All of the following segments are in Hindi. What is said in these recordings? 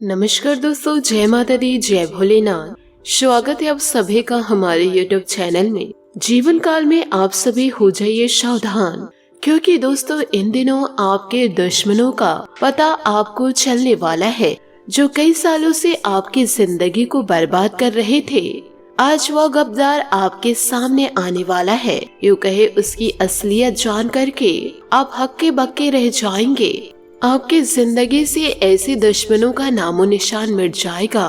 नमस्कार दोस्तों, जय माता दी, जय भोलेनाथ। स्वागत है आप सभी का हमारे YouTube चैनल में। जीवन काल में आप सभी हो जाइए सावधान, क्योंकि दोस्तों इन दिनों आपके दुश्मनों का पता आपको चलने वाला है, जो कई सालों से आपकी जिंदगी को बर्बाद कर रहे थे। आज वह गद्दार आपके सामने आने वाला है। यूँ कहे उसकी असलियत जान करके आप हक्के बक्के रह जाएंगे। आपकी जिंदगी से ऐसे दुश्मनों का नामो निशान मिट जाएगा।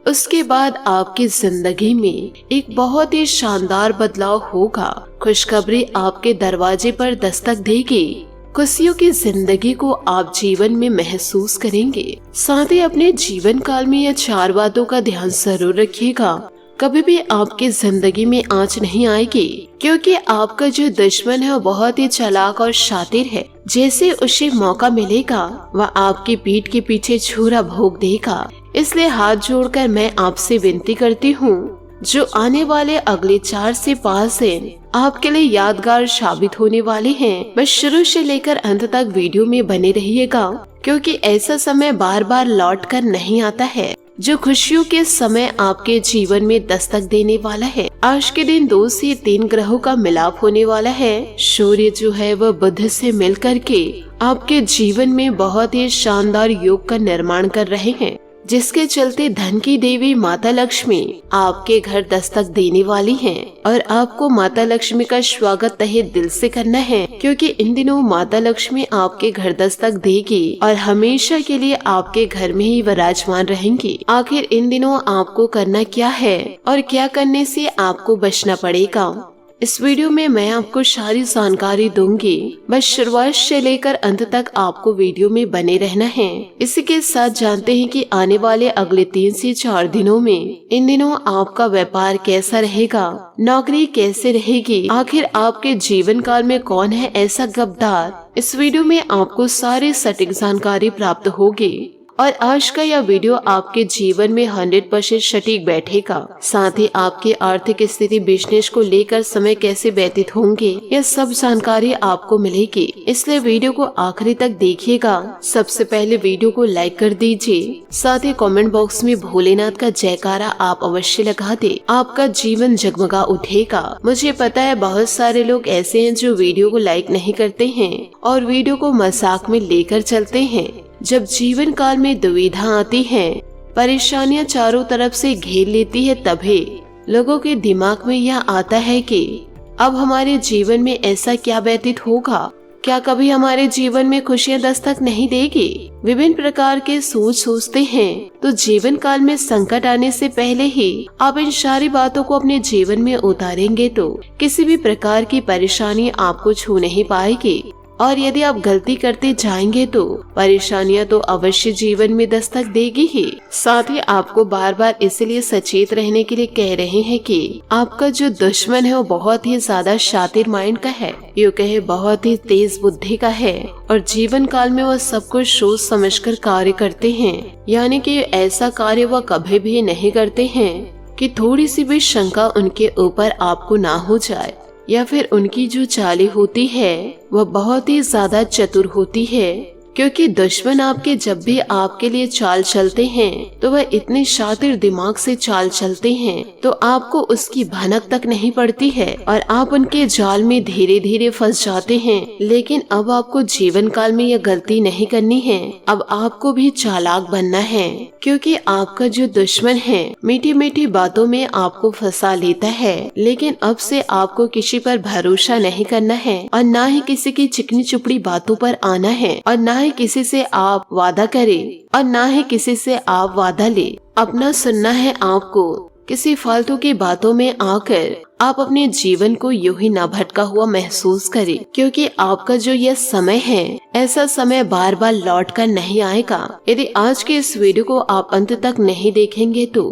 उसके बाद आपकी जिंदगी में एक बहुत ही शानदार बदलाव होगा। खुशखबरी आपके दरवाजे पर दस्तक देगी। खुशियों की जिंदगी को आप जीवन में महसूस करेंगे। साथ ही अपने जीवन काल में यह 4 बातों का ध्यान जरूर रखिएगा। कभी भी आपकी जिंदगी में आंच नहीं आएगी, क्योंकि आपका जो दुश्मन है वो बहुत ही चालाक और शातिर है। जैसे उसे मौका मिलेगा वह आपकी पीठ के पीछे छुरा भोंक देगा। इसलिए हाथ जोड़कर मैं आपसे विनती करती हूँ, जो आने वाले अगले 4 से 5 दिन आपके लिए यादगार साबित होने वाले हैं, बस शुरू से लेकर अंत तक वीडियो में बने रहिएगा, क्योंकि ऐसा समय बार बार लौट कर नहीं आता है जो खुशियों के समय आपके जीवन में दस्तक देने वाला है। आज के दिन 2 से 3 ग्रहों का मिलाप होने वाला है। सूर्य जो है वह बुध से मिल करके आपके जीवन में बहुत ही शानदार योग का निर्माण कर रहे हैं, जिसके चलते धन की देवी माता लक्ष्मी आपके घर दस्तक देने वाली हैं। और आपको माता लक्ष्मी का स्वागत तहे दिल से करना है, क्योंकि इन दिनों माता लक्ष्मी आपके घर दस्तक देगी और हमेशा के लिए आपके घर में ही विराजमान रहेंगी। आखिर इन दिनों आपको करना क्या है और क्या करने से आपको बचना पड़ेगा, इस वीडियो में मैं आपको सारी जानकारी दूंगी। बस शुरुआत से लेकर अंत तक आपको वीडियो में बने रहना है। इसी के साथ जानते हैं कि आने वाले अगले 3 से 4 दिनों में इन दिनों आपका व्यापार कैसा रहेगा, नौकरी कैसे रहेगी, आखिर आपके जीवन काल में कौन है ऐसा गद्दार। इस वीडियो में आपको सारी सटीक जानकारी प्राप्त होगी और आज का यह वीडियो आपके जीवन में 100% सटीक बैठेगा। साथ ही आपकी आर्थिक स्थिति, बिजनेस को लेकर समय कैसे व्यतीत होंगे, यह सब जानकारी आपको मिलेगी। इसलिए वीडियो को आखिरी तक देखिएगा। सबसे पहले वीडियो को लाइक कर दीजिए। साथ ही कमेंट बॉक्स में भोलेनाथ का जयकारा आप अवश्य लगा दे। आपका जीवन जगमगा उठेगा। मुझे पता है बहुत सारे लोग ऐसे हैं जो वीडियो को लाइक नहीं करते हैं और वीडियो को मजाक में लेकर चलते हैं। जब जीवन काल में दुविधा आती है, परेशानियां चारों तरफ से घेर लेती है, तभी लोगों के दिमाग में यह आता है कि अब हमारे जीवन में ऐसा क्या व्यतीत होगा, क्या कभी हमारे जीवन में खुशियां दस्तक नहीं देगी। विभिन्न प्रकार के सोचते हैं। तो जीवन काल में संकट आने से पहले ही आप इन सारी बातों को अपने जीवन में उतारेंगे तो किसी भी प्रकार की परेशानी आपको छू नहीं पाएगी। और यदि आप गलती करते जाएंगे तो परेशानियां तो अवश्य जीवन में दस्तक देगी ही। साथ ही आपको बार बार इसलिए सचेत रहने के लिए कह रहे हैं कि आपका जो दुश्मन है वो बहुत ही ज्यादा शातिर माइंड का है, यूँ कहे बहुत ही तेज बुद्धि का है और जीवन काल में वह सब कुछ सोच समझकर कार्य करते हैं। यानी कि ऐसा कार्य वह कभी भी नहीं करते हैं कि थोड़ी सी भी शंका उनके ऊपर आपको ना हो जाए, या फिर उनकी जो चालें होती है वह बहुत ही ज्यादा चतुर होती है। क्योंकि दुश्मन आपके जब भी आपके लिए चाल चलते हैं तो वह इतने शातिर दिमाग से चाल चलते हैं तो आपको उसकी भनक तक नहीं पड़ती है और आप उनके जाल में धीरे धीरे फंस जाते हैं। लेकिन अब आपको जीवन काल में यह गलती नहीं करनी है। अब आपको भी चालाक बनना है, क्योंकि आपका जो दुश्मन है मीठी मीठी बातों में आपको फंसा लेता है। लेकिन अब से आपको किसी पर भरोसा नहीं करना है और ना ही किसी की चिकनी चुपड़ी बातों पर आना है और ना किसी से आप वादा करें और ना ही किसी से आप वादा ले। अपना सुनना है आपको। किसी फालतू की बातों में आकर आप अपने जीवन को यूं ही ना भटका हुआ महसूस करें, क्योंकि आपका जो यह समय है ऐसा समय बार बार लौट कर नहीं आएगा। यदि आज के इस वीडियो को आप अंत तक नहीं देखेंगे तो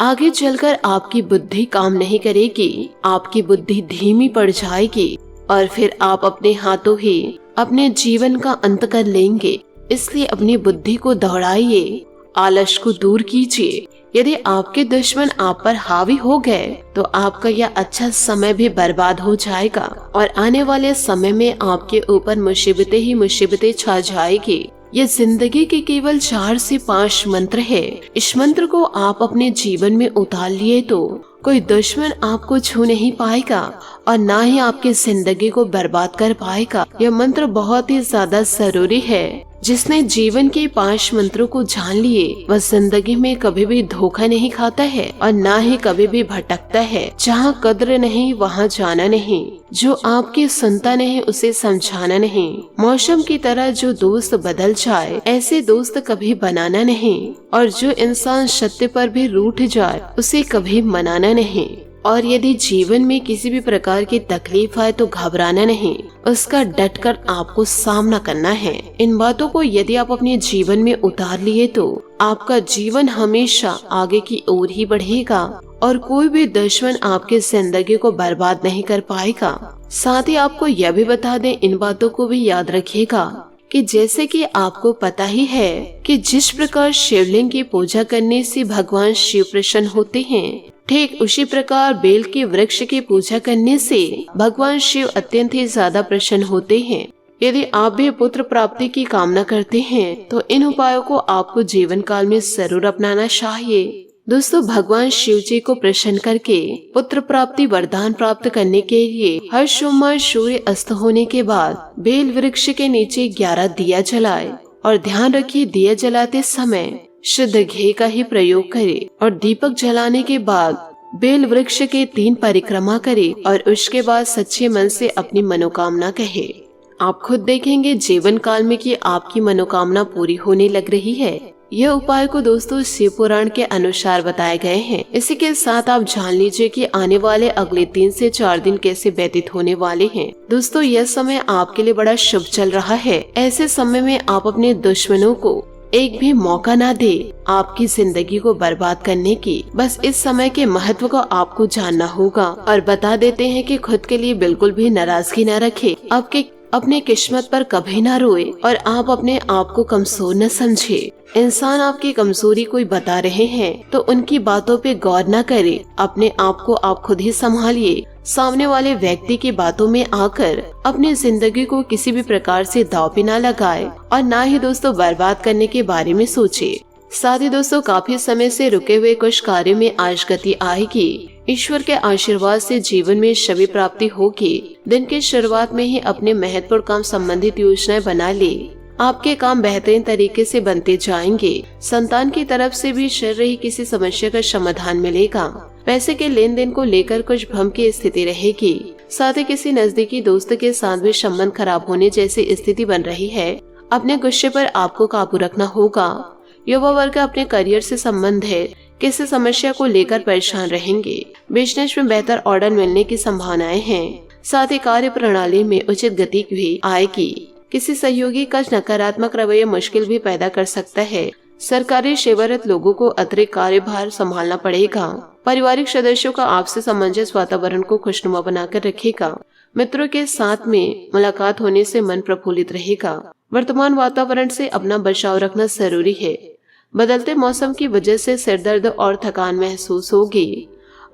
आगे चलकर आपकी बुद्धि काम नहीं करेगी, आपकी बुद्धि धीमी पड़ जाएगी और फिर आप अपने हाथों ही अपने जीवन का अंत कर लेंगे। इसलिए अपनी बुद्धि को दौड़ाइए, आलस को दूर कीजिए। यदि आपके दुश्मन आप पर हावी हो गए तो आपका यह अच्छा समय भी बर्बाद हो जाएगा और आने वाले समय में आपके ऊपर मुसीबतें ही मुसीबतें छा जाएगी। ये जिंदगी के केवल 4 से 5 मंत्र है। इस मंत्र को आप अपने जीवन में उतार लिए तो कोई दुश्मन आपको छू नहीं पाएगा और ना ही आपकी जिंदगी को बर्बाद कर पाएगा। यह मंत्र बहुत ही ज्यादा जरूरी है। जिसने जीवन के 5 मंत्रों को जान लिए वह जिंदगी में कभी भी धोखा नहीं खाता है और ना ही कभी भी भटकता है। जहाँ कद्र नहीं वहाँ जाना नहीं, जो आपकी सुनता नहीं उसे समझाना नहीं। मौसम की तरह जो दोस्त बदल जाए ऐसे दोस्त कभी बनाना नहीं, और जो इंसान सत्य पर भी रूठ जाए उसे कभी मनाना नहीं। और यदि जीवन में किसी भी प्रकार की तकलीफ आए तो घबराना नहीं, उसका डटकर आपको सामना करना है। इन बातों को यदि आप अपने जीवन में उतार लिए तो आपका जीवन हमेशा आगे की ओर ही बढ़ेगा और कोई भी दुश्मन आपकी जिंदगी को बर्बाद नहीं कर पाएगा। साथ ही आपको यह भी बता दें, इन बातों को भी याद रखिएगा कि जैसे कि आपको पता ही है कि जिस प्रकार शिवलिंग की पूजा करने से भगवान शिव प्रसन्न होते हैं, ठीक उसी प्रकार बेल के वृक्ष की पूजा करने से भगवान शिव अत्यंत ही ज्यादा प्रसन्न होते हैं। यदि आप भी पुत्र प्राप्ति की कामना करते हैं तो इन उपायों को आपको जीवन काल में जरूर अपनाना चाहिए। दोस्तों, भगवान शिव जी को प्रसन्न करके पुत्र प्राप्ति वरदान प्राप्त करने के लिए हर सोमवार सूर्य अस्त होने के बाद बेल वृक्ष के नीचे 11 दिया जलाए और ध्यान रखिए दिया जलाते समय शुद्ध घी का ही प्रयोग करे और दीपक जलाने के बाद बेल वृक्ष के 3 परिक्रमा करे और उसके बाद सच्चे मन से अपनी मनोकामना कहे। आप खुद देखेंगे जीवन काल में कि आपकी मनोकामना पूरी होने लग रही है। यह उपाय को दोस्तों शिव पुराण के अनुसार बताए गए हैं। इसी के साथ आप जान लीजिए कि आने वाले अगले 3 से 4 दिन कैसे व्यतीत होने वाले हैं। दोस्तों, यह समय आपके लिए बड़ा शुभ चल रहा है। ऐसे समय में आप अपने दुश्मनों को एक भी मौका ना दे आपकी जिंदगी को बर्बाद करने की। बस इस समय के महत्व को आपको जानना होगा और बता देते हैं कि खुद के लिए बिल्कुल भी नाराजगी न रखे, आपके अपने किस्मत पर कभी ना रोए और आप अपने आप को कमजोर न समझे। इंसान आपकी कमजोरी कोई बता रहे हैं तो उनकी बातों पे गौर न करे। अपने आप को आप खुद ही संभालिए। सामने वाले व्यक्ति की बातों में आकर अपनी जिंदगी को किसी भी प्रकार से दांव पे न लगाए और ना ही दोस्तों बर्बाद करने के बारे में सोचे। साथ ही दोस्तों, काफी समय से रुके हुए कुछ कार्य में आज गति आएगी। ईश्वर के आशीर्वाद से जीवन में शवि प्राप्ति होगी। दिन की शुरुआत में ही अपने महत्वपूर्ण काम संबंधित योजनाएं बना ले। आपके काम बेहतरीन तरीके से बनते जाएंगे। संतान की तरफ से भी चल रही किसी समस्या का समाधान मिलेगा। पैसे के लेन देन को लेकर कुछ भ्रम की स्थिति रहेगी। साथ ही किसी नजदीकी दोस्त के साथ भी संबंध खराब होने जैसी स्थिति बन रही है। अपने गुस्से पर आपको काबू रखना होगा। युवा वर्ग अपने करियर से संबंध है किसी समस्या को लेकर परेशान रहेंगे। बिजनेस में बेहतर ऑर्डर मिलने की संभावनाएं हैं। साथ ही कार्य प्रणाली में उचित गति भी आएगी। किसी सहयोगी का नकारात्मक रवैया मुश्किल भी पैदा कर सकता है। सरकारी सेवारत लोगों को अतिरिक्त कार्यभार संभालना पड़ेगा। पारिवारिक सदस्यों का आपसी सामंजस्य वातावरण को खुशनुमा बनाकर रखेगा। मित्रों के साथ में मुलाकात होने से मन प्रफुल्लित रहेगा। वर्तमान वातावरण से अपना बचाव रखना जरूरी है। बदलते मौसम की वजह से सिरदर्द और थकान महसूस होगी।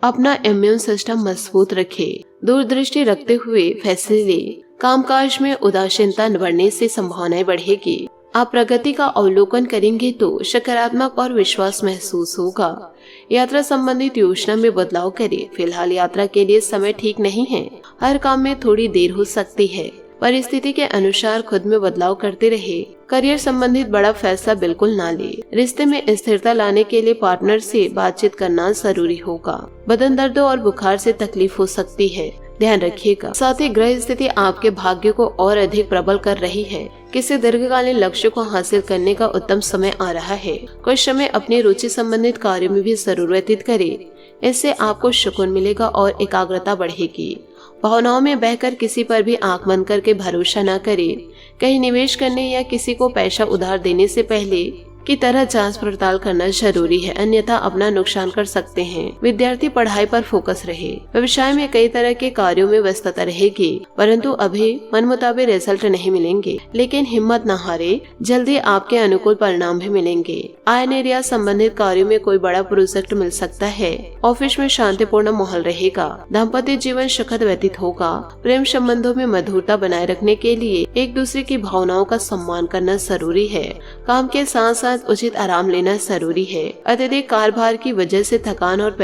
अपना इम्यून सिस्टम मजबूत रखे। दूरदृष्टि रखते हुए फैसले ले। कामकाज में उदासीनता बढ़ने से संभावनाएं बढ़ेगी। आप प्रगति का अवलोकन करेंगे तो सकारात्मक और विश्वास महसूस होगा। यात्रा संबंधित योजना में बदलाव करें। फिलहाल यात्रा के लिए समय ठीक नहीं है। हर काम में थोड़ी देर हो सकती है। परिस्थिति के अनुसार खुद में बदलाव करते रहे। करियर संबंधित बड़ा फैसला बिल्कुल ना ले। रिश्ते में स्थिरता लाने के लिए पार्टनर से बातचीत करना जरूरी होगा। बदन दर्द और बुखार से तकलीफ हो सकती है, ध्यान रखिएगा। साथ ही ग्रह स्थिति आपके भाग्य को और अधिक प्रबल कर रही है। किसी दीर्घकालीन लक्ष्य को हासिल करने का उत्तम समय आ रहा है। कुछ समय अपनी रुचि संबंधित कार्यों में भी जरूर व्यतीत करें। इससे आपको सुकून मिलेगा और एकाग्रता बढ़ेगी। भावनाओं में बहकर किसी पर भी आंख बंद करके भरोसा न करें। कहीं निवेश करने या किसी को पैसा उधार देने से पहले की तरह जांच पड़ताल करना जरूरी है, अन्यथा अपना नुकसान कर सकते हैं। विद्यार्थी पढ़ाई पर फोकस रहे। व्यवसाय में कई तरह के कार्यों में व्यस्तता रहेगी, परंतु अभी मन मुताबिक रिजल्ट नहीं मिलेंगे, लेकिन हिम्मत न हारे, जल्दी आपके अनुकूल परिणाम भी मिलेंगे। आय निर्यात संबंधित कार्यों में कोई बड़ा प्रोजेक्ट मिल सकता है। ऑफिस में शांतिपूर्ण माहौल रहेगा। दाम्पत्य जीवन सुखद व्यतीत होगा। प्रेम संबंधों में मधुरता बनाए रखने के लिए एक दूसरे की भावनाओं का सम्मान करना जरूरी है। काम के साथ साथ उचित आराम लेना जरूरी है। अत्यधिक कार्यभार की वजह से थकान और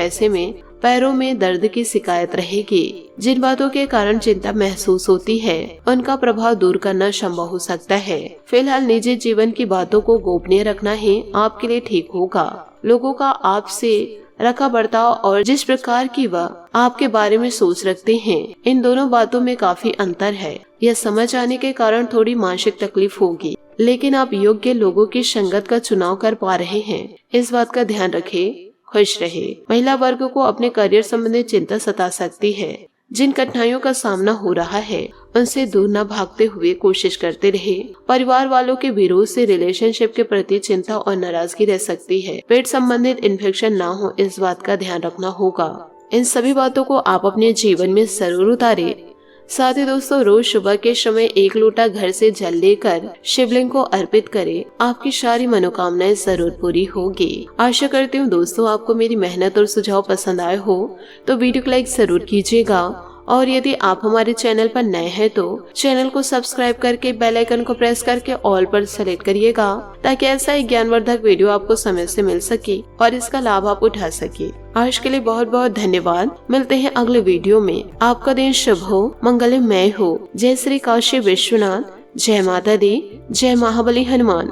पैरों में दर्द की शिकायत रहेगी। जिन बातों के कारण चिंता महसूस होती है, उनका प्रभाव दूर करना संभव हो सकता है। फिलहाल निजी जीवन की बातों को गोपनीय रखना ही आपके लिए ठीक होगा। लोगों का आपसे रखा बर्ताव और जिस प्रकार की वह आपके बारे में सोच रखते हैं, इन दोनों बातों में काफी अंतर है। यह समझ आने के कारण थोड़ी मानसिक तकलीफ होगी, लेकिन आप योग्य लोगों की संगत का चुनाव कर पा रहे हैं। इस बात का ध्यान रखें। खुश रहे। महिला वर्ग को अपने करियर संबंधी चिंता सता सकती है। जिन कठिनाइयों का सामना हो रहा है, उनसे दूर न भागते हुए कोशिश करते रहे। परिवार वालों के विरोध से रिलेशनशिप के प्रति चिंता और नाराजगी रह सकती है। पेट संबंधित इन्फेक्शन ना हो, इस बात का ध्यान रखना होगा। इन सभी बातों को आप अपने जीवन में जरूर उतारें। साथ ही दोस्तों, रोज सुबह के समय 1 लोटा घर से जल लेकर शिवलिंग को अर्पित करें। आपकी सारी मनोकामनाएं जरूर पूरी होगी। आशा करती हूँ दोस्तों आपको मेरी मेहनत और सुझाव पसंद आए हो, तो वीडियो को लाइक जरूर कीजिएगा। और यदि आप हमारे चैनल पर नए हैं तो चैनल को सब्सक्राइब करके बेल आइकन को प्रेस करके ऑल पर सेलेक्ट करिएगा, ताकि ऐसा ही ज्ञानवर्धक वीडियो आपको समय से मिल सके और इसका लाभ आप उठा सके। आज के लिए बहुत बहुत धन्यवाद। मिलते हैं अगले वीडियो में। आपका दिन शुभ हो, मंगलमय हो। जय श्री काशी विश्वनाथ। जय माता दी। जय महाबली हनुमान।